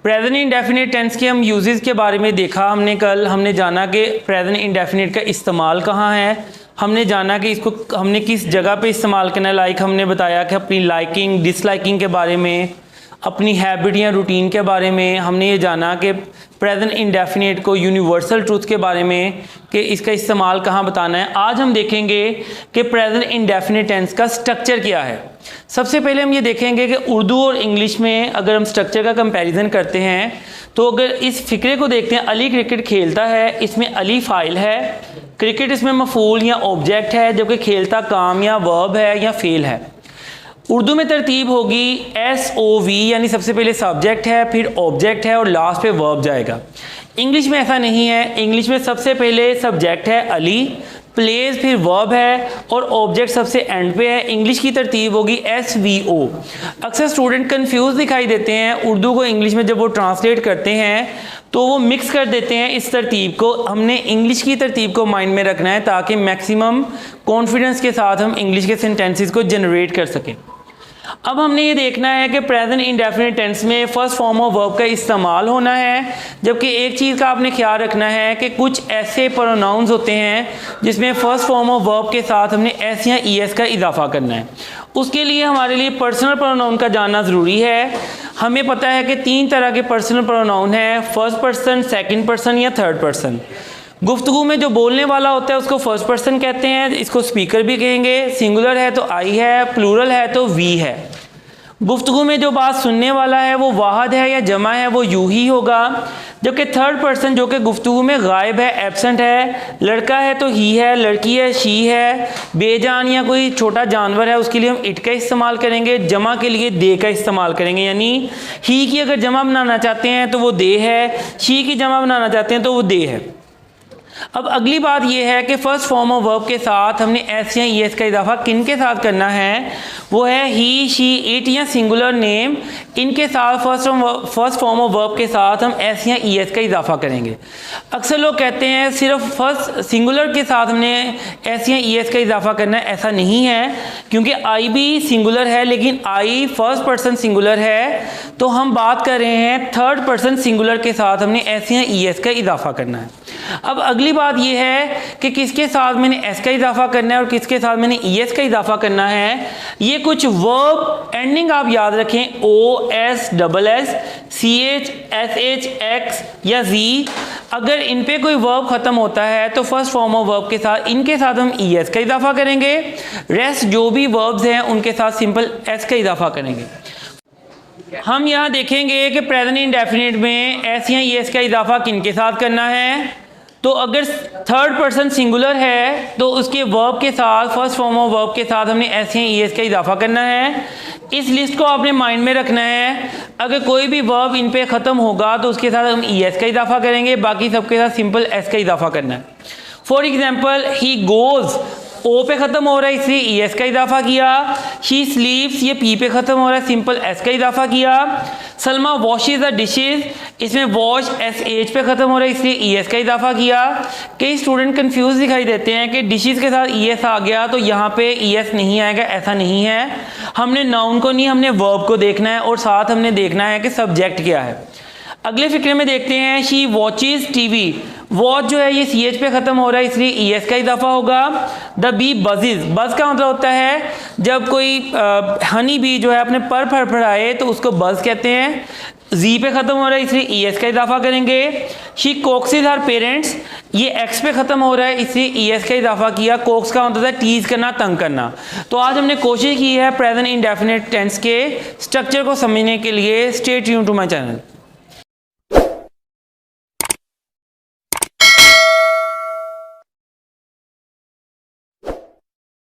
Present indefinite tense के हम uses के बारे में देखा हमने जाना कि प्रेजेंट इंडेफिनिट का इस्तेमाल कहाँ है, हमने जाना कि इसको हमने किस जगह पे इस्तेमाल करना है। लाइक हमने बताया कि अपनी लाइकिंग डिसलाइकिंग के बारे में, अपनी हैबिट या रूटीन के बारे में। हमने ये जाना कि प्रेजेंट इंडेफिनिट को यूनिवर्सल ट्रूथ के बारे में कि इसका इस्तेमाल कहाँ बताना है। आज हम देखेंगे कि प्रेजेंट इंडेफिनिट टेंस का स्ट्रक्चर क्या है। सबसे पहले हम ये देखेंगे कि उर्दू और इंग्लिश में अगर हम स्ट्रक्चर का कंपैरिजन करते हैं तो अगर इस फिक्रे को देखते हैं, अली क्रिकेट खेलता है, इसमें अली फ़ाइल है, क्रिकेट इसमें मफूल या ऑब्जेक्ट है, जबकि खेलता काम या वर्ब है या फेल है। उर्दू में तरतीब होगी SOV, यानी सबसे पहले सब्जेक्ट है, फिर ऑब्जेक्ट है और लास्ट पे वर्ब जाएगा। इंग्लिश में ऐसा नहीं है। इंग्लिश में सबसे पहले सब्जेक्ट है अली, प्लेस फिर वर्ब है और ऑब्जेक्ट सबसे एंड पे है। इंग्लिश की तरतीब होगी SVO। अक्सर स्टूडेंट कंफ्यूज दिखाई देते हैं उर्दू को इंग्लिश में, जब वो ट्रांसलेट करते हैं तो वो मिक्स कर देते हैं इस तरतीब को। हमने इंग्लिश की तरतीब को माइंड में रखना है ताकि मैक्सिमम कॉन्फिडेंस के साथ हम इंग्लिश के सेंटेंसेस को जनरेट कर सकें। अब हमने ये देखना है कि प्रेजेंट इंडेफिनिट टेंस में फर्स्ट फॉर्म ऑफ वर्ब का इस्तेमाल होना है, जबकि एक चीज़ का आपने ख्याल रखना है कि कुछ ऐसे प्रोनाउंस होते हैं जिसमें फर्स्ट फॉर्म ऑफ वर्ब के साथ हमने S या ES का इजाफा करना है। उसके लिए हमारे लिए पर्सनल प्रोनाउन का जानना ज़रूरी है। हमें पता है कि 3 तरह के पर्सनल प्रोनाउन हैं, फर्स्ट पर्सन, सेकेंड पर्सन या थर्ड पर्सन। गुफ्तगू में जो बोलने वाला होता है उसको फर्स्ट पर्सन कहते हैं, इसको स्पीकर भी कहेंगे। सिंगुलर है तो आई है, प्लूरल है तो वी है। गुफ्तगू में जो बात सुनने वाला है वो वाहद है या जमा है, वो यू ही होगा। जबकि थर्ड पर्सन जो कि गुफ्तगू में गायब है, एब्सेंट है, लड़का है तो ही है, लड़की है शी है, बेजान या कोई छोटा जानवर है उसके लिए हम इट का इस्तेमाल करेंगे, जमा के लिए दे का इस्तेमाल करेंगे। यानी ही की अगर जमा बनाना चाहते हैं तो वो दे है, शी की जमा बनाना चाहते हैं तो वो दे है। अब अगली बात यह है कि फर्स्ट फॉर्म ऑफ वर्ब के साथ हमने S या ES का इजाफा किन के साथ करना है, वो है ही, शी, इट या सिंगुलर नेम। इनके साथ फर्स्ट फॉर्म ऑफ वर्ब के साथ हम S या ES का इजाफा करेंगे। अक्सर लोग कहते हैं सिर्फ फर्स्ट सिंगुलर के साथ हमने S या ES का इजाफा करना है। ऐसा नहीं है, क्योंकि आई भी सिंगुलर है लेकिन आई फर्स्ट पर्सन सिंगुलर है, तो हम बात कर रहे हैं थर्ड पर्सन सिंगुलर के साथ हमने S या ES का इजाफा करना है। अब अगली बात यह है कि किसके साथ मैंने S का इजाफा करना है और किसके साथ मैंने ES का इजाफा करना है। ये कुछ वर्ब एंडिंग आप याद रखें, O, S, SS, CH, SH, X या Z। अगर इन पे कोई वर्ब ख़त्म होता है तो फर्स्ट फॉर्म ऑफ वर्ब के साथ इनके साथ हम ES का इजाफा करेंगे। रेस्ट जो भी वर्ब्स हैं उनके साथ सिंपल S का इजाफा करेंगे। हम यहाँ देखेंगे कि प्रेजेंट इंडेफिनिट में S या ES का इजाफा किन के साथ करना है। तो अगर थर्ड पर्सन सिंगुलर है तो उसके वर्ब के साथ फर्स्ट फॉर्म ऑफ वर्ब के साथ हमने S या ES का इजाफा करना है। इस लिस्ट को आपने माइंड में रखना है। अगर कोई भी वर्ब इन पे ख़त्म होगा तो उसके साथ हम ES का इजाफा करेंगे, बाकी सबके साथ सिंपल S का इजाफा करना है। For example he goes, O पे ख़त्म हो रहा है इसलिए ES का इजाफा किया। शी स्लीप्स, ये P पे ख़त्म हो रहा है, सिंपल S का इजाफा किया। सलमा वॉशेज द डिशेज, इसमें वॉश SH पे ख़त्म हो रहा है इसलिए ES का इजाफा किया। कई स्टूडेंट कंफ्यूज दिखाई देते हैं कि डिशेज के साथ ES आ गया तो यहाँ पे ES नहीं आएगा। ऐसा नहीं है। हमने नाउन को नहीं, हमने वर्ब को देखना है और साथ हमने देखना है कि सब्जेक्ट क्या है। अगले फिक्रे में देखते हैं शी वॉचेज TV। वॉच जो है ये CH पे ख़त्म हो रहा है इसलिए ES का इजाफा होगा। द बी बजेज, बज का मतलब होता है जब कोई हनी बी जो है अपने पर फड़फड़ाए तो उसको बज कहते हैं। Z पे ख़त्म हो रहा है इसलिए ES का इजाफा करेंगे। शी कोक्सेज हर पेरेंट्स, ये X पे ख़त्म हो रहा है इसलिए ES का इजाफा किया। कोक्स का मतलब है टीज़ करना, तंग करना। तो आज हमने कोशिश की है प्रेजेंट इंडेफिनिट टेंस के स्ट्रक्चर को समझने के लिए। Stay tuned to my channel.